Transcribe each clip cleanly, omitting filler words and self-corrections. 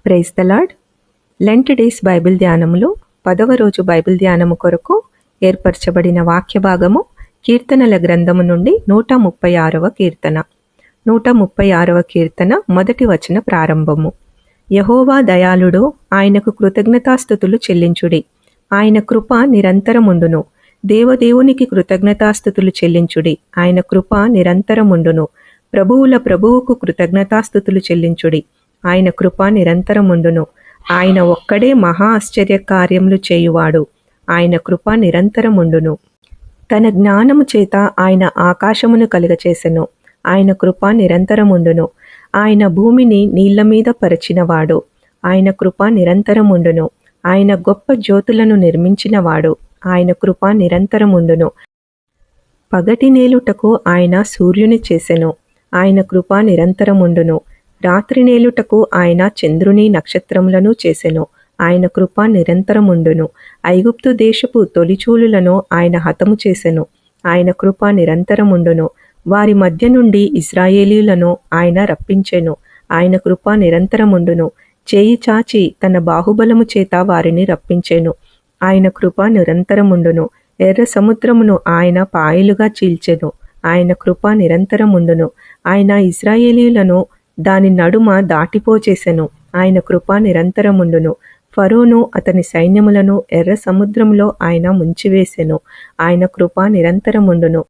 Praise the lord. Lent days Bible ధ్యానములో 10వ రోజు బైబిల్ ధ్యానము కొరకు ఏర్పరచబడిన వాక్య భాగము కీర్తనల గ్రంథము నుండి 136వ కీర్తన. 136వ కీర్తన మొదటి వచన ప్రారంభము. యెహోవా దయాళుడు, ఆయనకు కృతజ్ఞతాస్తుతులు చెల్లించుడి. ఆయన కృప నిరంతరముండును. దేవదేవునికి కృతజ్ఞతాస్తుతులు చెల్లించుడి. ఆయన కృప నిరంతరముండును. ప్రభువుల ప్రభువుకు కృతజ్ఞతాస్తుతులు చెల్లించుడి. ఆయన కృప నిరంతరముండును. ఆయన ఒక్కడే మహా ఆశ్చర్య కార్యములు చేయువాడు. ఆయన కృప నిరంతరముండును. తన జ్ఞానము చేత ఆయన ఆకాశమును కలుగచేసెను. ఆయన కృప నిరంతరముండును. ఆయన భూమిని నీళ్ల మీద పరిచినవాడు. ఆయన కృప నిరంతరముండును. ఆయన గొప్ప జ్యోతులను నిర్మించినవాడు. ఆయన కృప నిరంతరముండును. పగటి నేలుటకు ఆయన సూర్యుని చేసెను. ఆయన కృప నిరంతరముండును. రాత్రి నేలుటకు ఆయన చంద్రుని నక్షత్రములను చేసెను. ఆయన కృప నిరంతరముండును. ఐగుప్తు దేశపు తొలిచూలులను ఆయన హతము చేసెను. ఆయన కృప నిరంతరముండును. వారి మధ్య నుండి ఇశ్రాయేలీయులను ఆయన రప్పించెను. ఆయన కృప నిరంతరముండును. చేయి చాచి తన బాహుబలము చేత వారిని రప్పించెను. ఆయన కృప నిరంతరముండును. ఎర్ర సముద్రమును ఆయన పాయలుగా చీల్చెను. ఆయన కృప నిరంతరముండును. ఆయన ఇశ్రాయేలీయులను దాని నడుమ దాటిపోచేసెను. ఆయన కృప నిరంతరముండును. ఫరోను అతని సైన్యములను ఎర్ర సముద్రంలో ఆయన ముంచివేసెను. ఆయన కృప నిరంతరముండును.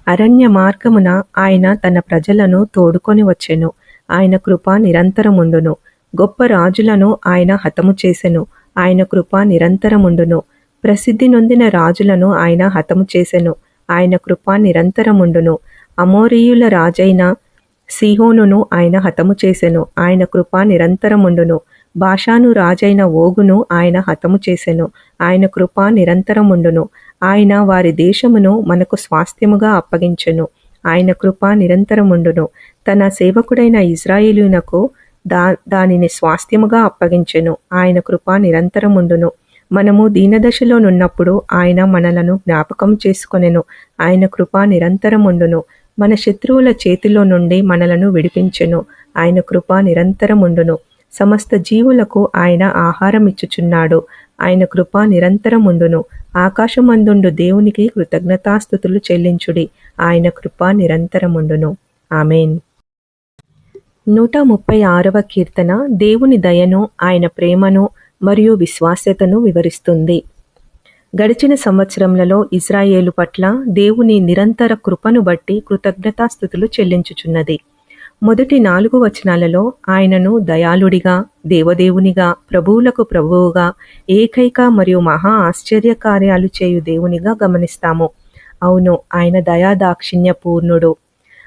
అరణ్య మార్గమున ఆయన తన ప్రజలను తోడుకొని వచ్చెను. ఆయన కృప నిరంతరముండును. గొప్ప రాజులను ఆయన హతము చేసెను. ఆయన కృప నిరంతరముండును. ప్రసిద్ధి నొందిన రాజులను ఆయన హతము చేసెను. ఆయన కృప నిరంతరముండును. అమోరీయుల రాజైన సీహోనును ఆయన హతము చేసెను. ఆయన కృప నిరంతరముండును. బాషాను రాజైన ఓగును ఆయన హతము చేసెను. ఆయన కృప నిరంతరముండును. ఆయన వారి దేశమును మనకు స్వాస్థ్యముగా అప్పగించెను. ఆయన కృప నిరంతరముండును. తన సేవకుడైన ఇశ్రాయేలునకు దానిని స్వాస్థ్యముగా అప్పగించెను. ఆయన కృప నిరంతరముండును. మనము దీనదశలో నున్నప్పుడు ఆయన మనలను జ్ఞాపకం చేసుకొనెను. ఆయన కృప నిరంతరముండును. మన శత్రువుల చేతిలో నుండి మనలను విడిపించెను. ఆయన కృప నిరంతరముండును. సమస్త జీవులకు ఆయన ఆహారం ఇచ్చుచున్నాడు. ఆయన కృప నిరంతరముండును. ఆకాశమందుండు దేవునికి కృతజ్ఞతాస్తుతులు చెల్లించుడి. ఆయన కృప నిరంతరముండును. ఆమేన్. 136వ కీర్తన దేవుని దయను, ఆయన ప్రేమను మరియు విశ్వాస్యతను వివరిస్తుంది. గడిచిన సంవత్సరములలో ఇశ్రాయేలు పట్ల దేవుని నిరంతర కృపను బట్టి కృతజ్ఞతాస్తుతులు చెల్లించుచున్నది. మొదటి 4 వచనాలలో ఆయనను దయాళుడిగా, దేవదేవునిగా, ప్రభువులకు ప్రభువుగా, ఏకైక మరియు మహా ఆశ్చర్య కార్యాలు చేయు దేవునిగా గమనిస్తాము. అవును, ఆయన దయాదాక్షిణ్య పూర్ణుడు.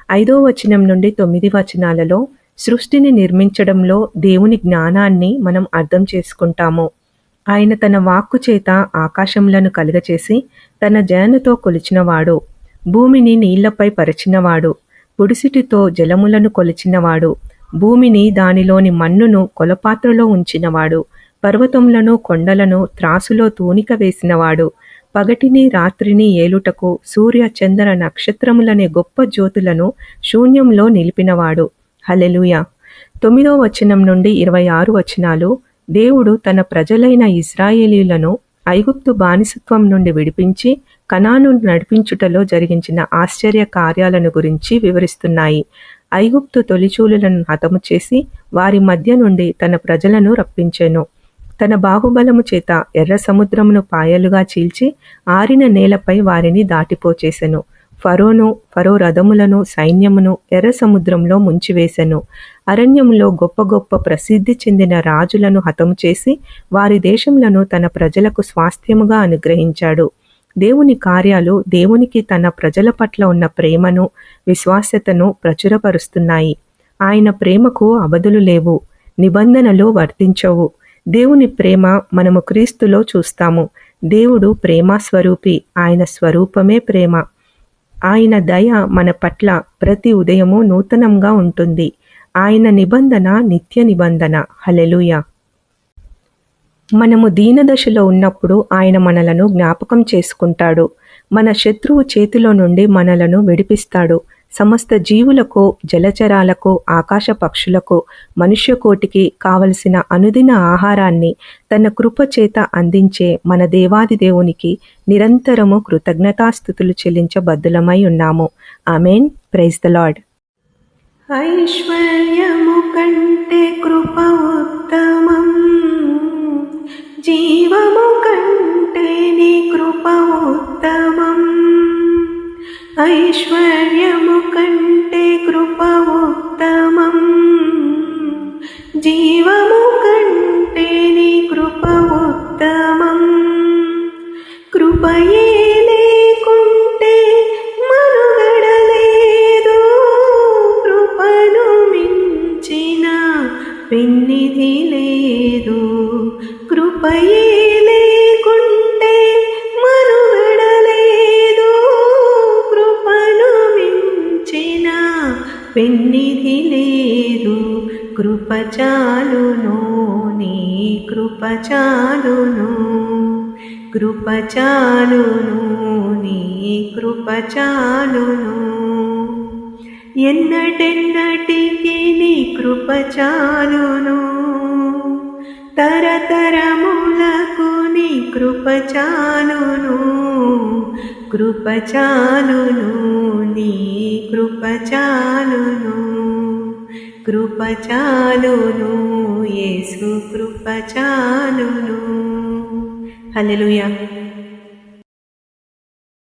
5వ వచనం నుండి 9 వచనాలలో సృష్టిని నిర్మించడంలో దేవుని జ్ఞానాన్ని మనం అర్థం చేసుకుంటాము. ఆయన తన వాక్కు చేత ఆకాశములను కలుగచేసి తన జయనుతో కొలిచినవాడు. భూమిని నీళ్లపై పరిచినవాడు. పుడిసిటితో జలములను కొలిచినవాడు. భూమిని దానిలోని మన్నును కొలపాత్రలో ఉంచినవాడు. పర్వతములను కొండలను త్రాసులో తూనిక వేసినవాడు. పగటిని రాత్రిని ఏలుటకు సూర్య చంద్ర నక్షత్రములనే గొప్ప జ్యోతులను శూన్యంలో నిలిపినవాడు. హల్లెలూయా. 9వ వచనం నుండి 26 వచనాలు దేవుడు తన ప్రజలైన ఇశ్రాయేలీయులను ఐగుప్తు బానిసత్వం నుండి విడిపించి కనాను నడిపించుటలో జరిగించిన ఆశ్చర్య కార్యాలను గురించి వివరిస్తున్నాయి. ఐగుప్తు తొలిచూలులను హతము చేసి వారి మధ్య నుండి తన ప్రజలను రప్పించెను. తన బాహుబలము చేత ఎర్ర సముద్రమును పాయలుగా చీల్చి ఆరిన నేలపై వారిని దాటిపోచేసెను. ఫరో రథములను సైన్యమును ఎర్ర సముద్రంలో ముంచివేసెను. అరణ్యములో గొప్ప గొప్ప ప్రసిద్ధి చెందిన రాజులను హతము చేసి వారి దేశములను తన ప్రజలకు స్వాస్థ్యముగా అనుగ్రహించాడు. దేవుని కార్యాలు దేవునికి తన ప్రజల పట్ల ఉన్న ప్రేమను, విశ్వాస్యతను ప్రచురపరుస్తున్నాయి. ఆయన ప్రేమకు అవధులు లేవు, నిబంధనలు వర్తించవు. దేవుని ప్రేమ మనము క్రీస్తులో చూస్తాము. దేవుడు ప్రేమ స్వరూపి. ఆయన స్వరూపమే ప్రేమ. ఆయన దయ మన పట్ల ప్రతి ఉదయము నూతనంగా ఉంటుంది. ఆయన నిబంధన నిత్య నిబంధన. హల్లెలూయా. మనము దీనదశలో ఉన్నప్పుడు ఆయన మనలను జ్ఞాపకం చేసుకుంటాడు. మన శత్రువు చేతిలో నుండి మనలను విడిపిస్తాడు. సమస్త జీవులకు, జలచరాలకు, ఆకాశ పక్షులకు, మనుష్యకోటికి కావలసిన అనుదిన ఆహారాన్ని తన కృప చేత అందించే మన దేవాది దేవునికి నిరంతరము కృతజ్ఞతాస్థుతులు చెల్లించబద్దులమై ఉన్నాము. ఆమెన్. Praise the Lord. ఐశ్వర్యము కంటే కృప ఉత్తమం, జీవము కంటే నీ కృప ఉత్తమం. ఐశ్వర్యము కంటే కృప ఉత్తమం, జీవము కంటే నీ కృప ఉత్తమం. కృపయే లేకుంటే మనుగడలేదు, కృపను మించిన పెన్నిధి లేదు. కృపయే లేకుంటే మనుగడలేదు, కృపను మించిన పెన్నిధి లేదు. కృప చాలును, నీ కృప చాలును, కృప చాలును, నీ కృప చాలును. ఎన్నటెన్నటికి నీ కృప చాలును, తరతరములకు నీ కృప చాలును. కృప చాలును, నీ కృప చాలును, కృప చాలును, యేసు కృప చాలును. హల్లెలూయా.